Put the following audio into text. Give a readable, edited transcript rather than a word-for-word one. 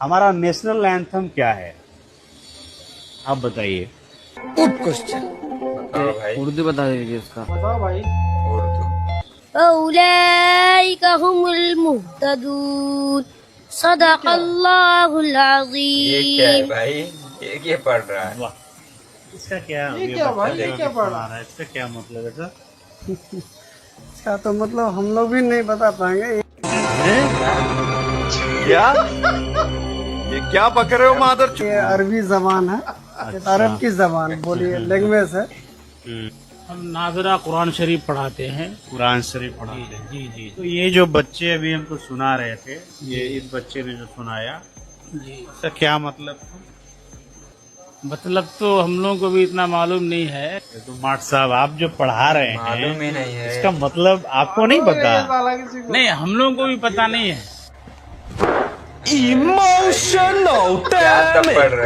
हमारा national anthem क्या है, आप बताइए। Good question. बताओ भाई। उर्दू बता दीजिए उसका। बताओ भाई। उर्दू। أولئك هم المهتدون صدق الله ये क्या है العظيم. भाई, ये क्या पढ़ रहा है? वाह, इसका क्या ये क्या भाई, ये क्या पढ़ रहा है, इसका क्या मतलब है सर? इसका तो मतलब हम लोग भी नहीं बता पाएंगे। क्या ये क्या पक रहे हो मादर? ये अरबी जबान है, अरब की जबान बोलिए, लैंग्वेज है। हम नाजरा कुरान शरीफ पढ़ाते हैं। कुरान शरीफ पढ़ाते हैं। जी जी तो ये जो बच्चे अभी हमको सुना रहे थे, ये इस बच्चे ने जो सुनाया, जी। इसका क्या मतलब था? मतलब तो हम लोगों को भी इतना मालूम नहीं है। तो माट साहब, आप जो पढ़ा रहे हैं, मालूम ही नहीं है। इसका मतलब आपको नहीं पता? नहीं, हम लोगों को भी पता नहीं है। Emotional क्या तब पढ़ रहे?